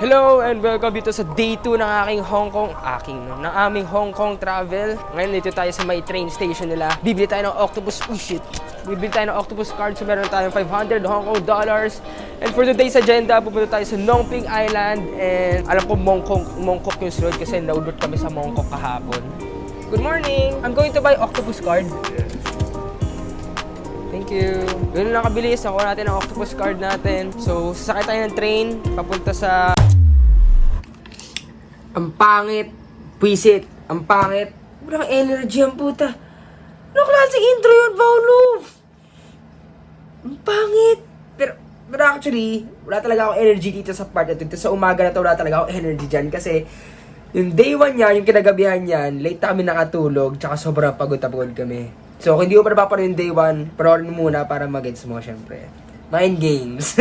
Hello and welcome dito sa day 2 ng aming Hong Kong travel. Ngayon dito tayo sa may train station nila. Bibili tayo ng octopus, Bibili tayo ng octopus card, so meron tayong 500 Hong Kong dollars. And for today's agenda, pupunta tayo sa Nong Ping Island. And alam ko Mongkok yung sunod kasi naudot kami sa Mongkok kahapon. Good morning! I'm going to buy octopus card. Thank you. Ganun lang kabilis. Nakuha natin ang octopus card natin. So, sasakay tayo ng train papunta sa... Ang pangit. Pwisit. Ang pangit. Walang energy ang puta. Ano klaseng intro yun, Paolo? Ang pangit. Pero actually, wala talaga akong energy dito sa part na ito. Sa umaga na ito, wala talaga akong energy dyan. Kasi yung day 1 niya, yung kinagabihan niyan, late na kami nakatulog. Tsaka sobrang pagod na pagod kami. So, kung hindi mo pa napapanood yung day 1, panoorin mo muna para mag-gets mo, syempre. Mind games.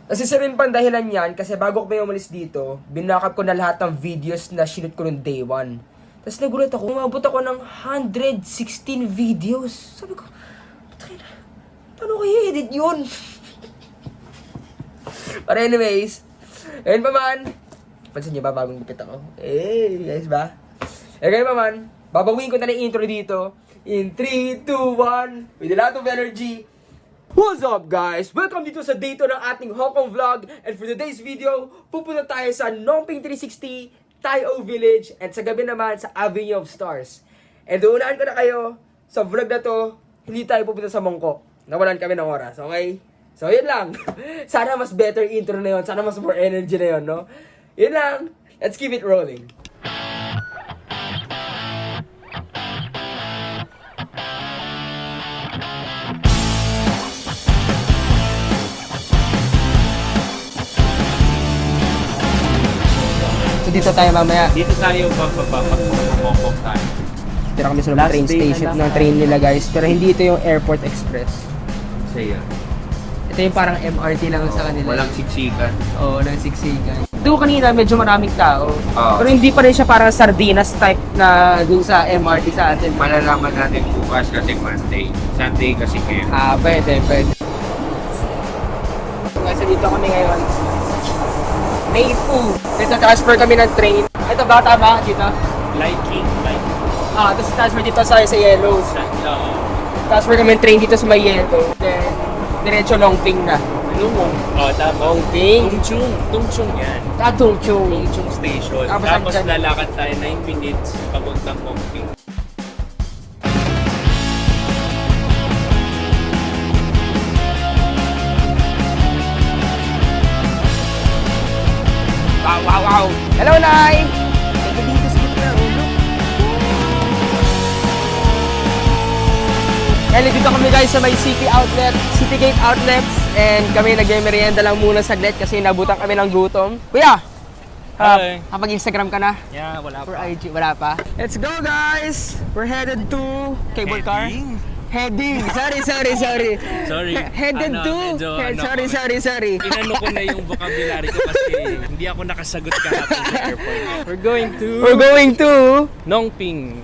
Kasi sa rin pang dahilan yan, kasi bago ko may umalis dito, binakap ko na lahat ng videos na shoot ko nung day 1. Tapos nagulat ako, umabot ako ng 116 videos. Sabi ko, paano ko i-edit yun? But anyways, ayun pa man. Pansin niyo ba, bagong gupit ako? Guys ba? Ngayon pa man, babawin ko na yung intro dito. In 3, 2, 1, with a lot of energy. What's up guys? Welcome dito sa day 2 ng ating Hong Kong vlog. And for today's video, pupunta tayo sa Nong Ping 360, Tai O Village, and sa gabi naman sa Avenue of Stars. And uunahan ko na kayo, sa vlog na to, hindi tayo pupunta sa Mongkok. Nawalan kami ng oras, okay? So yun lang. Sana mas better intro na yun, sana mas more energy na yun, no? Yun lang. Let's keep it rolling. Dito tayo mamaya. Dito tayo bababa pag Mongkok tayo. Tira kami sa train station ng train nila guys. Pero hindi ito yung Airport Express. Saya. Ito yung parang MRT lang sa kanila. Walang siksikan. Oo, walang siksikan. Doon kanina medyo maraming tao. Oo. Pero hindi pa rin siya parang sardinas type na doon sa MRT sa atin. Malalaman natin bukas kasi Monday. Sunday kasi ngayon. Pwede. Kasi dito kami ngayon. May 2. Dito transfer kami ng train. Ito ba tama dito? Liking. Tapos transfer dito sa yellow. Transfer kami ng train dito sa may yellow. Then, diretso Nong Ping na. Ano mo? Tama. Nong Ping. Tungchung yan. Tungchung. Tungchung station. Tapos lalakad tayo 9 minutes papuntang Mongping. Wow. Hello, Nay! Ito dito sa gitna, ulo. And dito kami guys sa may Citygate Outlets. And kami nag-merienda lang muna saglit kasi nabutan kami ng gutom. Kuya! Hi! Kapag-Instagram ka na? Yeah, wala For pa. IG, wala pa. Let's go guys! We're headed to cable car. Heading. Sorry. Sorry. Headed to. Sorry. Inano ko na yung vocabulary ko kasi hindi ako nakasagot kahapon sa airport. We're going to Nong Ping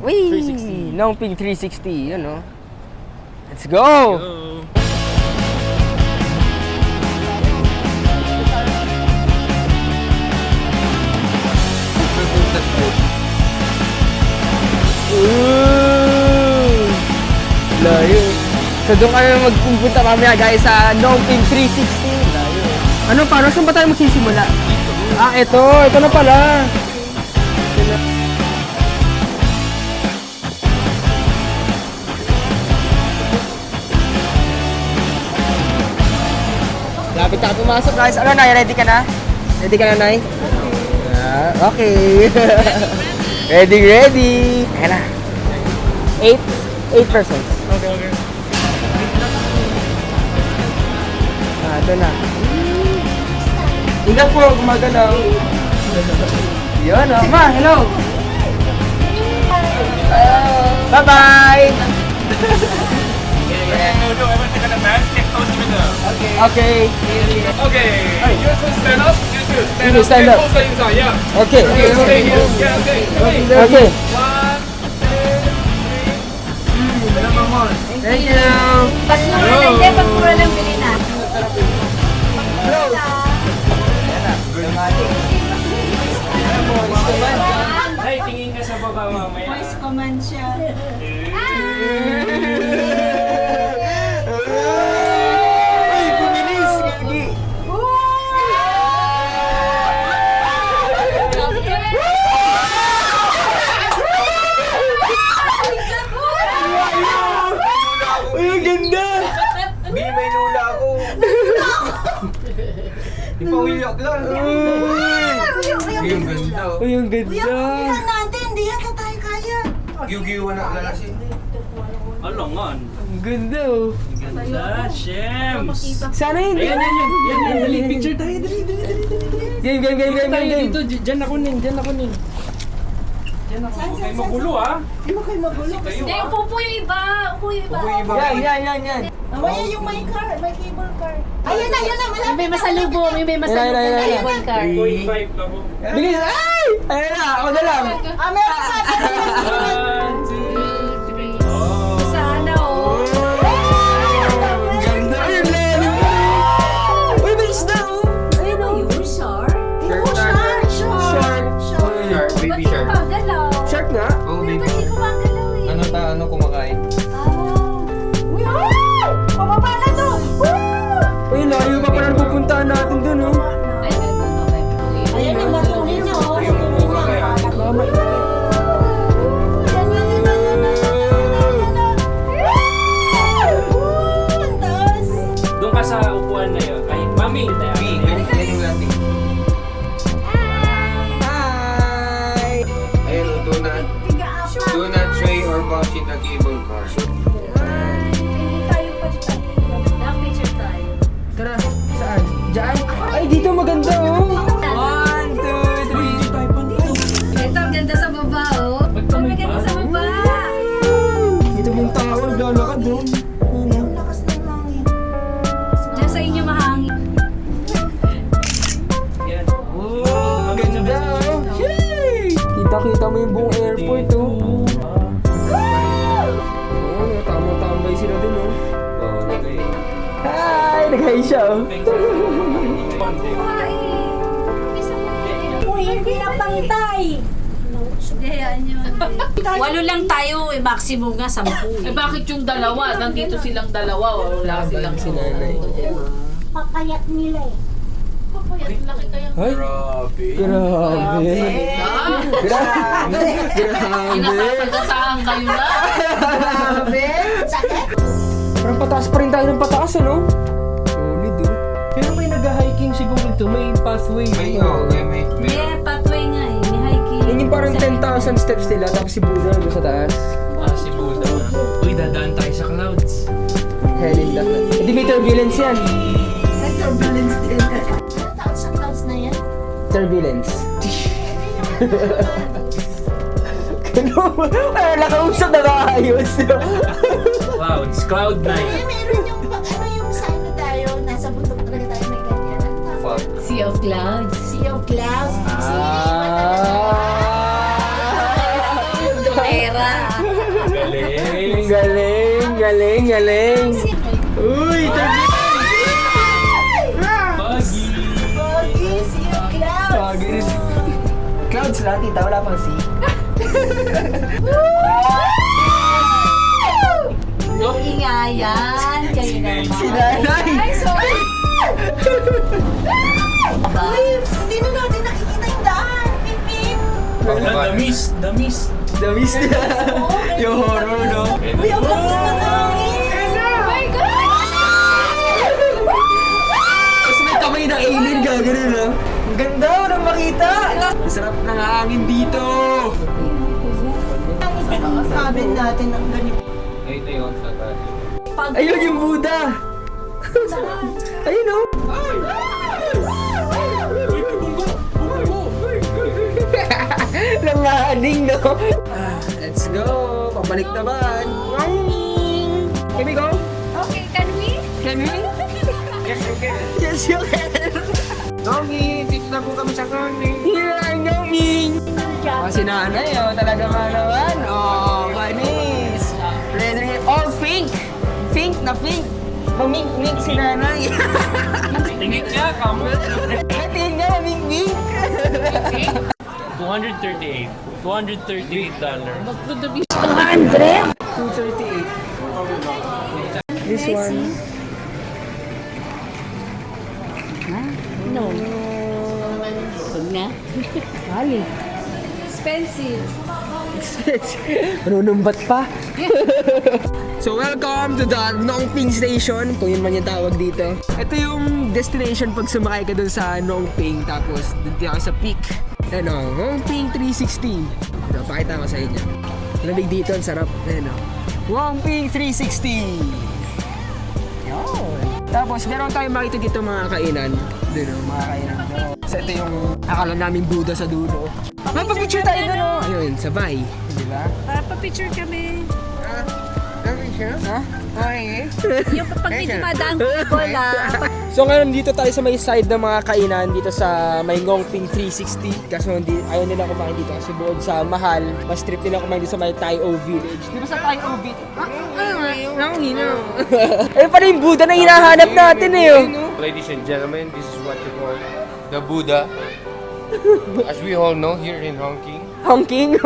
360. Nong Ping 360, yun know. Let's go! Go! Layo. So doon kami magpupunta mamaya guys sa Nong Ping 360. Layo. Ano paano? Saan ba tayo magsisimula? Ito na pala. Lapit na pumasok guys. Ano na? Ready ka na? Ready ka na, Nay? Okay. Ready. Ayan na. 8 persons. Okay. Ito na. Ingat po, gumagalaw. Yun, Ma, hello. Bye-bye. No, everything on the mask. Get close to me now. Okay. Okay. You two stand up. You stand up. Both sides inside. Yeah. Okay. Stay here. Yeah. Okay. Okay. 1, 2, 3. Thank you. Pag mura lang din, pag mura lang bilhin natin. Good bababa mamaya. Voice command siya. Ay, bumilis! Gagi! Uy, ang ganda! Bi, may nula ako. Di pa uyak lang. Yung ganda. Uy, ang ganda! natin, hindi yata tayo kaya. Giw-giwan na lalasin. Alongan. Ang ganda oh! Ganda, Shems. Sana yun! Ayan, yan. Dali, picture tayo. Dali. Game! Dito, dyan ako nin. Dyan ako. Huwag kayo magulo, ha? Hindi mo kayo magulo. Hindi, upo yung iba. Upo yung iba. Yan! Mamaya yung may car, may cable car. Ayun na, malapit. May masalubong, may masalubong Yan. na cable car. 0.5 ako. Bilis! Ay! Ayun na! Ako na lang! Meron sa atin. 1, 2, 3. Oh. Sana, oh. Ganda! Ayun lang! Uy, may isda oh! Ayun, oh. Yun, shark. Shark. Shark, Ba't baby di ka shark. magalaw? Shark nga? Oh, Ba't baby. di ka magalaw eh? Ano kumakain? Ah. Pababa na to. Uy, layo pa pala pupuntahan natin dun oh! Ayan na, matuloy na. Yung mukha kaya. Doon ka sa upuan na yun. Ay, mami. Bi, ganyan yung lating. Hi! Ayun, do not sway or bounce in the cable car. Picture tayo. Tara, saan? Diyan? Ay, dito maganda oh! 1, 2, 3 Ito, ang ganda sa baba, oh. Ang ganda sa baba. Dito mong tao, naglalakad oh! Lakas ng langit. Diyan sa inyo mahangin. Yan. Oh, ang ganda oh! Yay! Kita-kita mo yung buong airport oh! Oo, tama-tambay sila dun oh! Oo, nagay. Hi! Nag-hi siya oh! Ay. Isa mo. Uy, hindi na pangitay. Hindi, hayaan nyo. 8 lang tayo, eh, maximum nga 10. Eh bakit yung dalawa? Nandito silang dalawa, wala silang si nanay. Papayat nila eh. Papayat laki kaya. Ay! Grabe. Grabe! Grabe! Grabe! Inasasagasaan kayo na. Grabe. Sakit. Parang pataas pa rin tayo ng pataas ano? Solid oh! Pero may nag-hiking siguro dito, may pathway. May Yeah, pathway nga eh. May hiking. Yan yung parang 10,000 steps nila, tapos si Buddha doon sa taas. Si Buddha na. Uy, dadaan tayo sa clouds. Helen that. Hindi may turbulence yan. Turbulence din. Ano taon sa clouds na yan? Turbulence. Ay, nakausap na maayos. Clouds. Cloud9. Meron yung ano yung sign na tayo, nasa bundok talaga tayo may ganyan. Ano tawag? Fuck. Sea of clouds. Sea of clouds. Pera. Galing. Galing. Uy, Foggy. Foggy, sea of clouds. Clouds lang, tita. Wala pang sea. Ingayan. Kayo naman. Si nanay. Ay, sorry. Uy, hindi na natin nakikita yung daan. Pipip. The mist. The mist. Yung horror, no? Uy, ang lakas na hangin. Oh my God! Tapos may kamay ng alien, gagano na. Ang ganda, walang makita. Masarap ng hangin dito. Ang cabin natin ang ganito. Ay, ito yun sa tayo. Ayun yung Buddha. Ayun oh. Langading no. Let's go. Pabalik naman. Can we go? Okay, can we? Can we? Yes, you can. Nomi, dito na po kami sa Nomi. Here I know me. Kasi nanay, oh, talaga nga naman. Oh, panis. Ready? All pink. Pink na pink. Mamink-mink si nanay. Tingin niya, kamo. Tingin nga, mamink-mink. 200 $238. $238. This one. No. Huwag na. Expensive. Manunumbat pa. So welcome to the Nongping Station, kung yun man yung tawag dito. Ito yung destination pag sumakay ka dun sa Nongping, tapos dun ka sa peak. Ano, Nongping 360. So, pakita ko sa inyo. Lamig dito, ang sarap. Ano, Nongping 360. Yun. Tapos meron tayong makita dito mga kainan. Dun o, mga kainan. So ito yung akala naming Buddha sa dulo. Magpa-picture tayo dun o. Ayun, sabay. Di ba? Pa-picture kami. Ha? Okay. Yung pag may dumadaang people So ngayon dito tayo sa may side ng mga kainan dito sa may Nongping 360. Kaso hindi, ayaw nila kumain dito kasi buod sa mahal. Mas trip nila kumain dito sa may Tai O Village. Di ba sa Tai O Village? Ayun pala yung Buddha na hinahanap natin eh. Ladies and gentlemen, this is what you call the Buddha. As we all know here in Hongking. Hongking?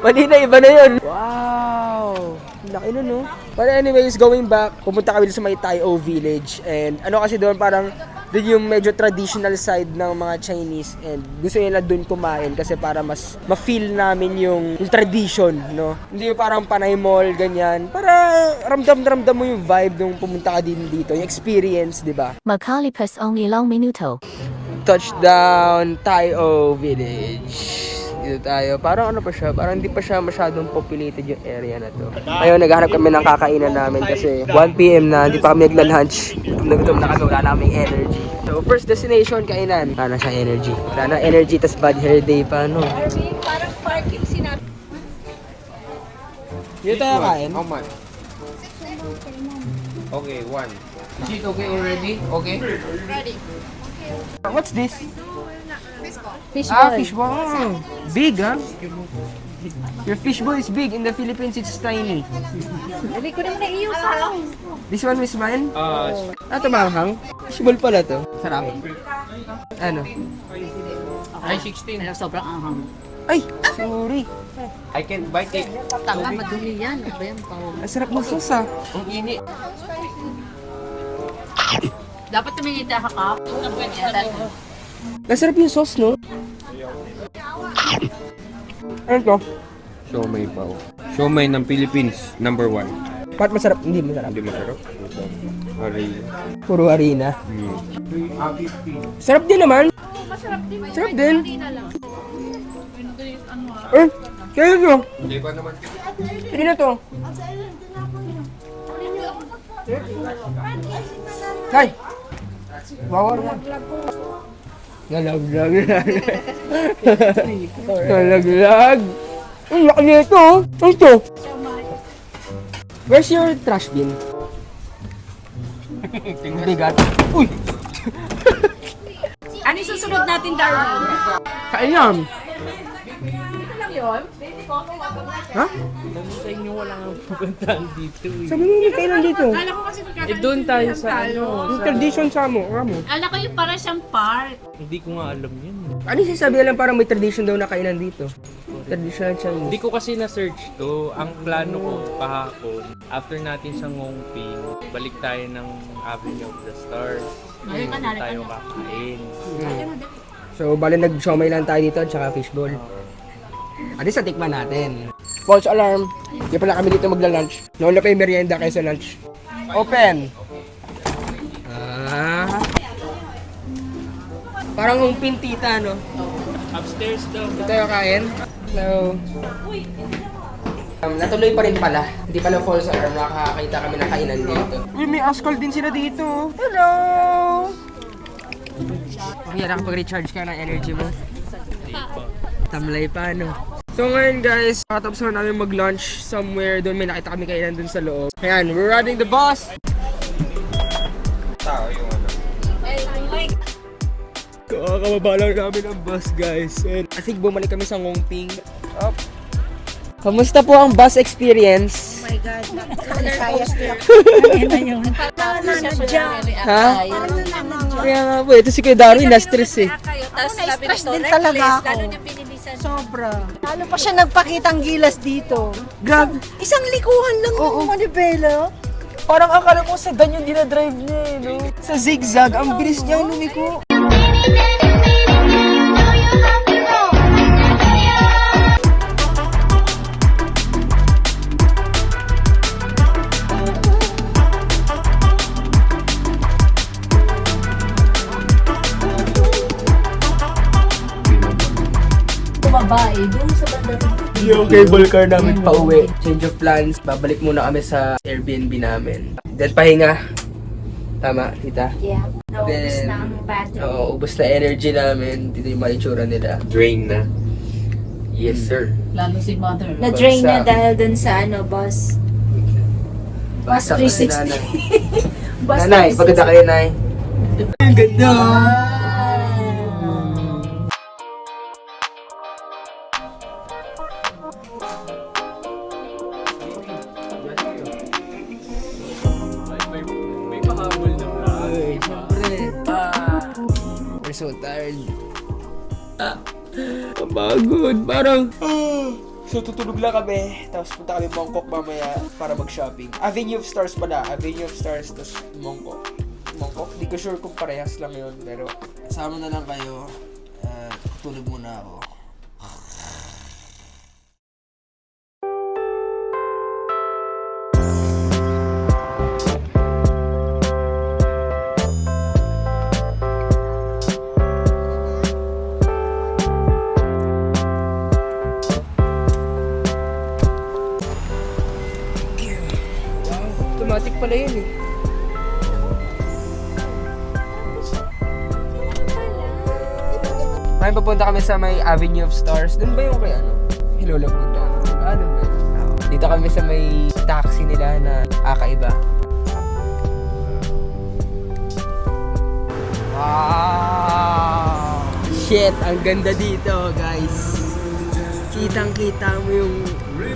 Mali na, iba na yun. Wow! Laki nun, no? But anyways, going back, pumunta kami sa may Tai O Village. And ano kasi doon, parang doon yung medyo traditional side ng mga Chinese. And gusto nila doon kumain kasi para mas ma-feel namin yung tradition, no? Hindi yung parang Panay Mall, ganyan. Para ramdam-ramdam mo yung vibe nung pumunta ka din dito. Yung experience, di ba? Makalipas ang ilang minuto. Touchdown, Tai O Village. Dito tayo. Parang ano pa siya, parang hindi pa siya masyadong populated yung area na to. Ngayon, naghahanap kami ng kakainan namin kasi 1 PM na, hindi pa kami nagla-lunch. Nagutom na kami, wala naming energy. So, first destination, kainan. Wala na siyang energy. Wala na energy, tas bad hair day pa, no? Parang parking sinabi. Dito tayo kain. How much? Okay, one. Is it okay already? Okay? What's this? Fishball. Fishball. Big, huh? Your fishball is big. In the Philippines, it's tiny. Dali ko naman naiusaw. This one is mine? Ito manghang? Fishball pala to. Sarap. Ano? Ay, 16. Sobrang anghang. Ay! Sorry. I can bite it. Tanga, madumi yan. Ano ba yan? Ang sarap ng sauce, ah. Ang init. Dapat tumingin tayo kakap. Masarap yung sauce, no? Ano to? Siomay pao. Siomay ng Philippines, number 1. Pat masarap? Hindi masarap. Hindi masarap. Aray. Puro harina. Sarap din naman. Sarap din. Kaya ito. Hindi ba naman? Hindi na to. Ay! Bawal na. Nalaglag. Nalaglag. Ang laki nito. Ano ito? Where's your trash bin? Ang bigat. Uy! Ano yung susunod natin, Darwin? Kailan? Ha? Sa inyo walang pupuntahan dito eh. Sabi mo may kailan dito? Kala ko kasi Eh doon tayo sa ano. Yung tradition sa mo. Kala ko yung parang siyang park. Hindi ko nga alam yun. Ano yung sasabi lang parang may tradition daw na kainan dito? Traditional Chinese. Hindi ko kasi na-search to. Ang plano ko kahapon, after natin sa Nongping, balik tayo ng Avenue of the Stars. Ayun ka na, Doon tayo kakain. So, bali nag-siomay lang tayo dito at saka fishball. At least natikman natin. False alarm. Hindi pala kami dito magla-lunch. Nauna pa yung merienda kaysa lunch. Open! Parang yung pintita, no? Upstairs daw. Dito tayo kain. Hello. Natuloy pa rin pala. Hindi pala false alarm. Nakakakita kami ng kainan dito. Uy, may ascol din sila dito. Hello! Okay, nakapag-recharge ka ng energy mo. Tamlay pa, no? So ngayon guys, nakatapos na namin mag-lunch somewhere doon. May nakita kami kainan doon sa loob. Ayan, we're riding the bus! Tao yung ano. Kakababa lang namin ang bus guys. And I think bumalik kami sa Nongping. Up. Kamusta po ang bus experience? Oh my God. Kaya Ha? Kaya nga po, ito si Kuya Darwin, na-stress eh. Tapos na-stress din talaga ako. Lalo niya pinilisan Sobra. Lalo pa siya nagpakitang gilas dito. Grabe. Isang likuhan lang ng manibela. Parang akala ko sa dan yung dinadrive niya eh, no? Sa zigzag, ang bilis niya lumiko. Babae, doon sa banda Yung cable car namin pa uwi. Change of plans. Babalik muna kami sa Airbnb namin. Then pahinga. Tama, tita? Yeah. Naubos Then, na ang battery. Oo, ubos na energy namin. Dito yung mga itsura nila. Drain na. Yes, sir. Lalo si mother. Na-drain na Bagsak. dahil dun sa bus. Basta Bus 360. nanay. Bus Nanay, 360. pagkita kayo, nay. Ang ganda! May pahabol na Ay, syempre. We're so tired. Ang pagod. Parang... So, tutulog lang kami. Tapos punta kami Mongkok mamaya para mag-shopping. Avenue of Stars pala. Avenue of Stars, tapos Mongkok. Mongkok? Di ko sure kung parehas lang yun. Pero, kasama na lang kayo. Tutulog muna ako. Automatic pala yun eh. May papunta kami sa may Avenue of Stars. Doon ba yung kay ano? Hello Laguna. Ano ba yun? Dito kami sa may taxi nila na kakaiba. Wow! Shit! Ang ganda dito guys. Kitang-kita mo yung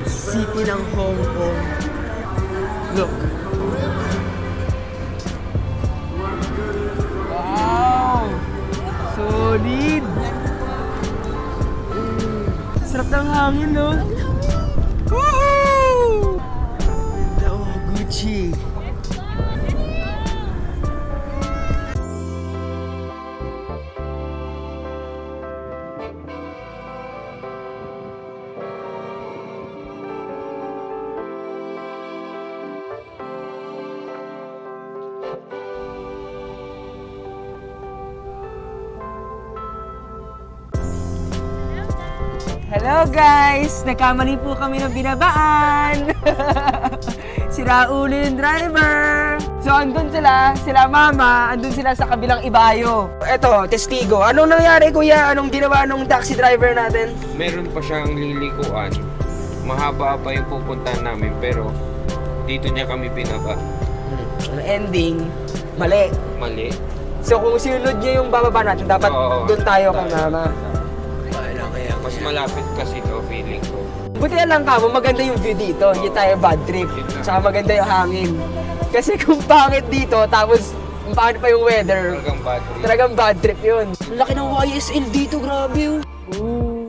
city ng Hong Kong. Look. Wow! Solid! Sarap ng hangin, no? Woohoo! Oh, Gucci! Hello guys! Nagkamali po kami ng binabaan! Si Raul yung driver! So andun sila mama, andun sila sa kabilang ibayo. Eto, testigo. Anong nangyari kuya? Anong ginawa nung taxi driver natin? Meron pa siyang lilikuan. Mahaba pa yung pupuntahan namin pero dito niya kami binaba. Ang ending, mali. Mali. So kung sinunod niya yung bababa natin, dapat Oo. doon tayo kay mama. Mas malapit kasi to feeling ko. Buti na lang kamo, maganda yung view dito. Hindi tayo bad trip. Tsaka maganda yung hangin. Kasi kung pangit dito, tapos pangit pa yung weather, Talagang battery. talagang bad trip yun. Ang laki ng YSL dito, grabe oh. Ooh.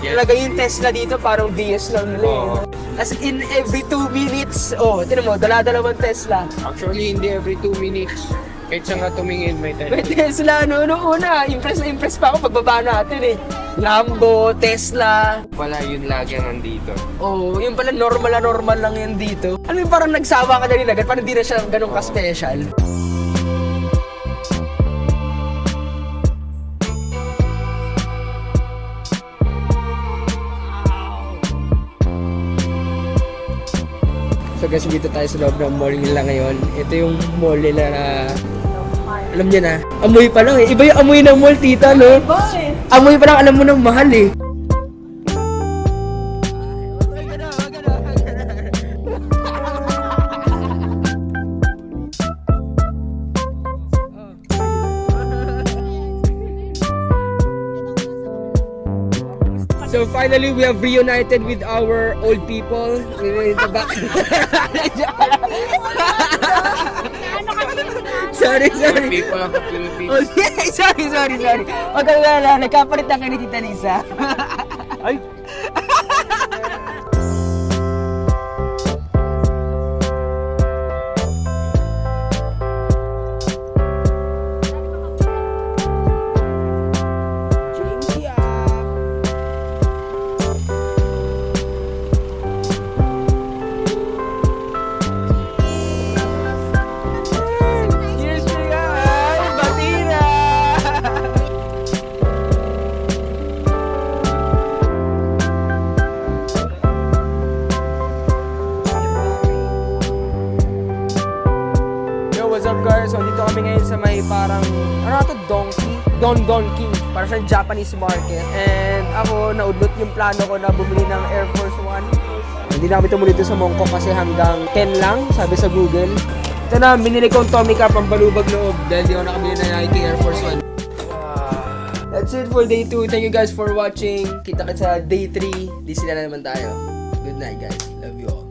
Talaga yung Tesla dito, parang Vios lang nila eh. Oo. As in every 2 minutes, tinan mo, dala-dalawang Tesla. Actually, hindi every 2 minutes. Kahit saan nga tumingin, may May tayo. Tesla, no? Noong una, impress na impress pa ako pagbaba natin eh. Lambo, Tesla. Wala yun lagi ang nandito. Oh, yung pala normal na normal lang yan dito. Ano yung parang nagsawa ka na rin agad, parang di na siya ganun ka-special. So guys, dito tayo sa loob ng mall nila ngayon. Ito yung mall nila na... Alam niyo na, amoy pa lang eh. Iba yung amoy ng mall, tita, no? Amoy pa lang, alam mo ng mahal eh. So finally, we have reunited with our old people. We're in the back. So, Sorry. People of the Philippines. Oh, sorry. Huwag kang wala, nagkapalit na kayo ni Tita Lisa. Ay! Cheers, guys! Batira! Yo, what's up guys? So, dito kami ngayon sa may parang, ano na to, Donki. Para sa Japanese market. And ako, naudlot yung plano ko na bumili ng Air Force One. Hindi na kami tumuloy dito sa Mongkok kasi hanggang 10 lang, sabi sa Google. Ito na, binili kong Tommy Cup ang balubag loob dahil di ako nakabili na Nike Air Force One. That's it for day 2. Thank you guys for watching. Kita-kits sa day 3. Di sila na naman tayo. Good night guys. Love you all.